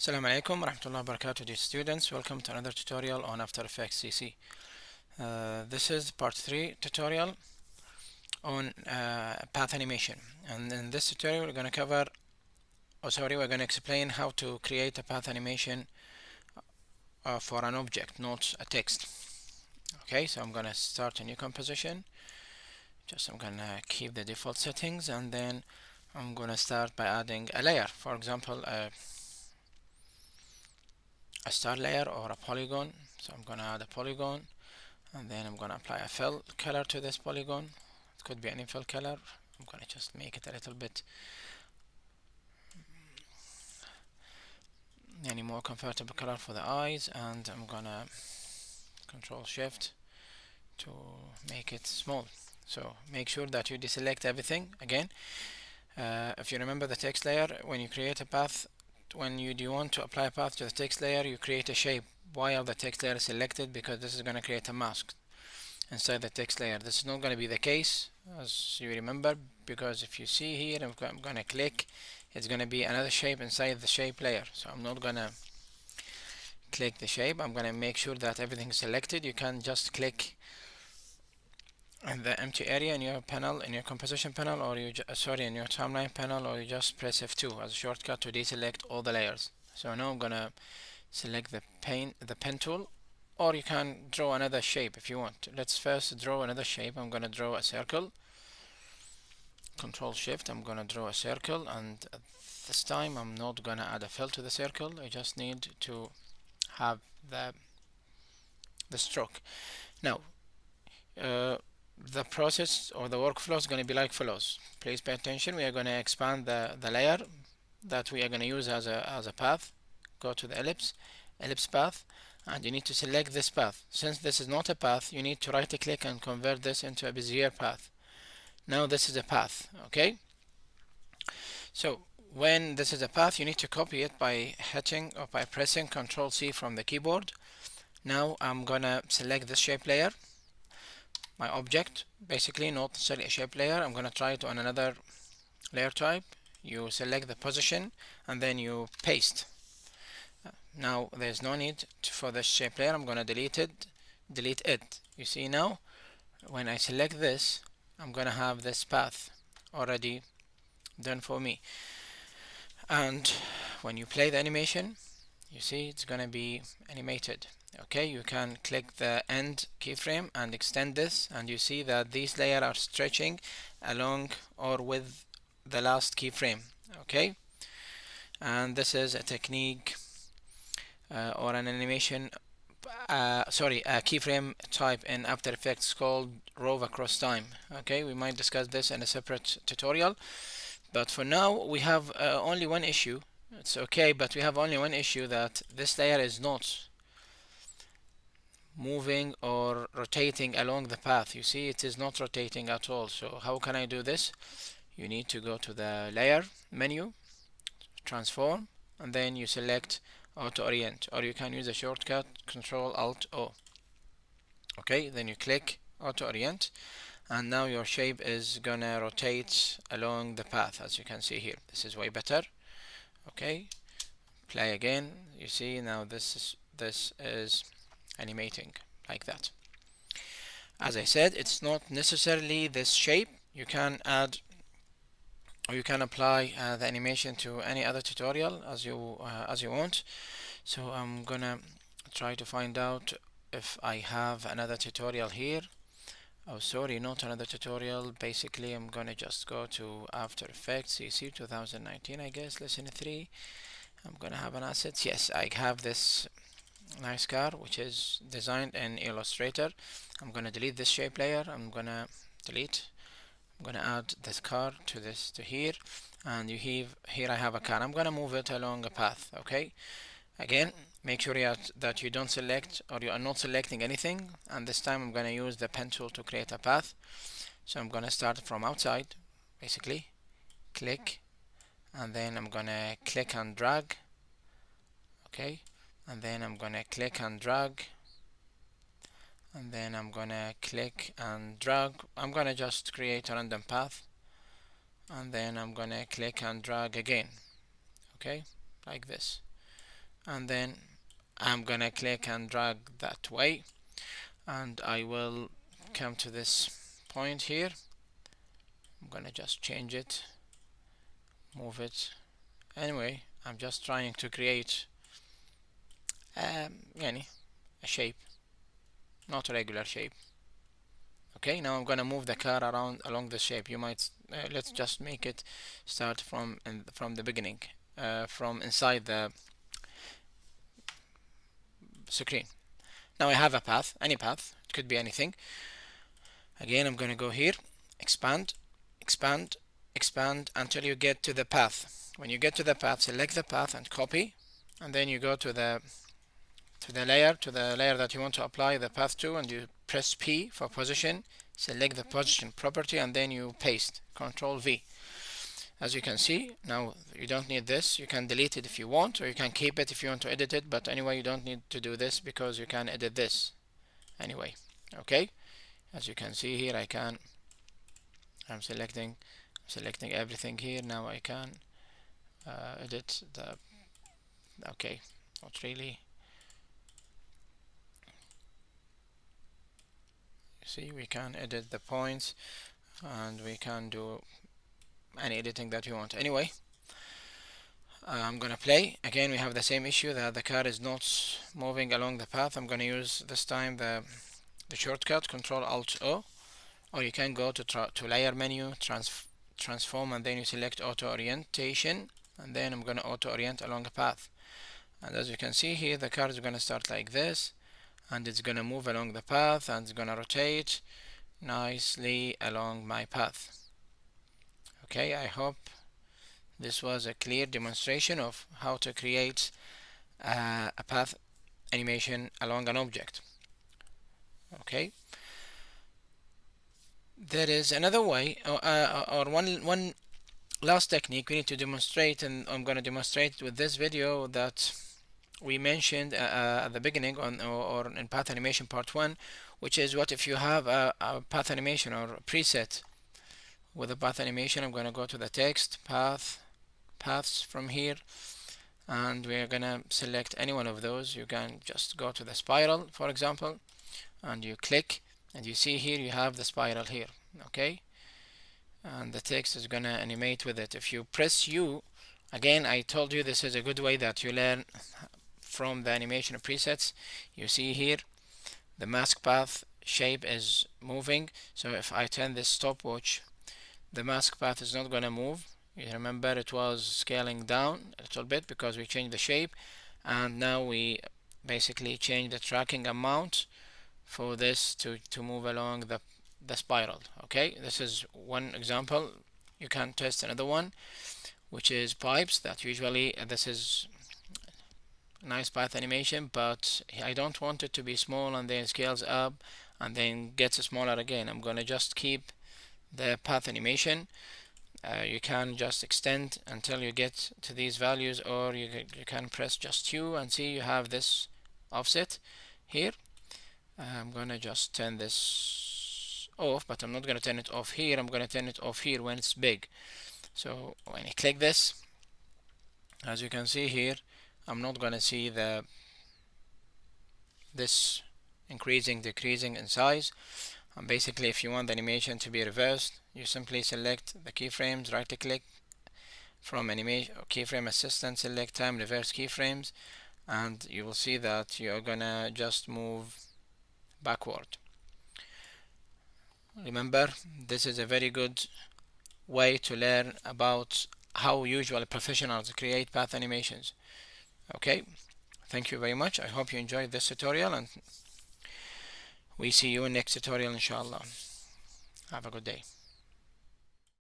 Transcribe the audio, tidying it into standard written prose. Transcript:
Assalamu alaikum warahmatullahi wabarakatuh, dear students. Welcome to another tutorial on After Effects CC. This is part 3 tutorial on path animation, and in this tutorial we're going to cover, we're going to explain how to create a path animation for an object, not a text. Okay, so I'm going to start a new composition. I'm going to keep the default settings, and then I'm going to start by adding a layer. For example, a star layer or a polygon. So I'm going to add a polygon, and then I'm going to apply a fill color to this polygon. It could be any fill color. I'm going to just make it a little bit any more comfortable color for the eyes, and I'm going to control shift to make it small. So make sure that you deselect everything again. If you remember the text layer, when you create a path, when you do want to apply a path to the text layer, you create a shape while the text layer is selected, because this is going to create a mask inside the text layer. This is not going to be the case, as you remember, because if you see here, I'm going to click, it's going to be another shape inside the shape layer. So I'm not going to click the shape. I'm going to make sure that everything is selected. You can just click in the empty area in your panel, in your composition panel, or in your timeline panel, or you just press F2 as a shortcut to deselect all the layers. So now I'm going to select the pen tool, or you can draw another shape if you want. Let's first draw another shape. I'm going to draw a circle. Control shift, I'm going to draw a circle, and this time I'm not going to add a fill to the circle. I just need to have the stroke. Now the process or the workflow is going to be like follows. Please pay attention. We are going to expand the layer that we are going to use as a path. Go to the ellipse path, and you need to select this path. Since this is not a path, you need to right click and convert this into a Bezier path. Now this is a path. Okay, so when this is a path, you need to copy it by hitting or by pressing Ctrl C from the keyboard. Now I'm gonna select this shape layer, my object, basically not necessarily a shape layer. I'm gonna try it on another layer type. You select the position and then you paste. Now there's no need for this shape layer. I'm gonna delete it. You see now, when I select this, I'm gonna have this path already done for me. And when you play the animation, you see it's gonna be animated. Okay, you can click the end keyframe and extend this, and you see that these layers are stretching along or with the last keyframe. Okay, and this is a technique or an animation a keyframe type in After Effects called rove across time. Okay, we might discuss this in a separate tutorial, but for now we have only one issue. It's okay, but we have only one issue, that this layer is not moving or rotating along the path. You see, it is not rotating at all. So how can I do this? You need to go to the layer menu, transform, and then you select auto orient, or you can use a shortcut Control Alt O. Okay, then you click auto orient, and now your shape is gonna rotate along the path, as you can see here. This is way better. Okay, play again. You see now this is animating like that. As I said, it's not necessarily this shape. You can add or you can apply the animation to any other tutorial as you want. So I'm gonna try to find out if I have another tutorial here. Oh, sorry, not another tutorial. Basically, I'm gonna just go to After Effects CC 2019, I guess, lesson 3. I'm gonna have an asset. Yes, I have this nice car which is designed in Illustrator. I'm gonna delete this shape layer. I'm gonna add this car to here, and here I have a car. I'm gonna move it along a path. Okay, again, make sure that you don't select, or you are not selecting anything, and this time I'm gonna use the pen tool to create a path. So I'm gonna start from outside, basically click, and then I'm gonna click and drag. Okay, and then I'm gonna click and drag, and then I'm gonna click and drag. I'm gonna just create a random path, and then I'm gonna click and drag again. Okay, like this. and then I'm gonna click and drag that way, and I will come to this point here. I'm gonna just change it, move it. Anyway, I'm just trying to create يعني a shape, not a regular shape. Okay, now I'm gonna move the car around along the shape. You might let's just make it start from the beginning, from inside the screen. Now I have a path, any path, it could be anything. Again, I'm gonna go here, expand, expand, expand until you get to the path. When you get to the path, select the path and copy, and then you go to the layer that you want to apply the path to, and you press P for position, select the position property, and then you paste, Control V. As you can see, now you don't need this. You can delete it if you want, or you can keep it if you want to edit it, but anyway, you don't need to do this because you can edit this anyway. Okay, as you can see here, I'm selecting everything here. Now I can edit the, okay, not really. See, we can edit the points, and we can do any editing that you want. Anyway, I'm gonna play. Again, we have the same issue that the car is not moving along the path. I'm gonna use this time the shortcut Control Alt O, or you can go to layer menu, transform, and then you select auto orientation, and then I'm gonna auto orient along a path. And as you can see here, the car is gonna start like this, and it's gonna move along the path, and it's gonna rotate nicely along my path. Okay, I hope this was a clear demonstration of how to create a path animation along an object. Okay, there is another way, or one last technique we need to demonstrate, and I'm going to demonstrate with this video that we mentioned at the beginning or in path animation part 1, which is what if you have a path animation or a preset with a path animation. I'm going to go to the text paths from here, and we're gonna select any one of those. You can just go to the spiral, for example, and you click, and you see here you have the spiral here. Okay, and the text is gonna animate with it. If you press U, again, I told you this is a good way that you learn from the animation presets. You see here the mask path shape is moving, so if I turn this stopwatch, the mask path is not gonna move. You remember it was scaling down a little bit because we changed the shape, and now we basically change the tracking amount for this to move along the spiral. Okay, this is one example. You can test another one, which is pipes. That usually this is nice path animation, but I don't want it to be small and then scales up and then gets smaller again. I'm gonna just keep the path animation. You can just extend until you get to these values, or you can press just U and see you have this offset here. I'm gonna just turn this off, but I'm not gonna turn it off here. I'm gonna turn it off here when it's big. So when I click this, as you can see here, I'm not gonna see this increasing, decreasing in size. And basically, if you want the animation to be reversed, you simply select the keyframes, right click from animation keyframe assistant, select time reverse keyframes, and you will see that you're gonna just move backward. Remember, this is a very good way to learn about how usually professionals create path animations. Okay, thank you very much. I hope you enjoyed this tutorial, and we see you in next tutorial inshallah. Have a good day.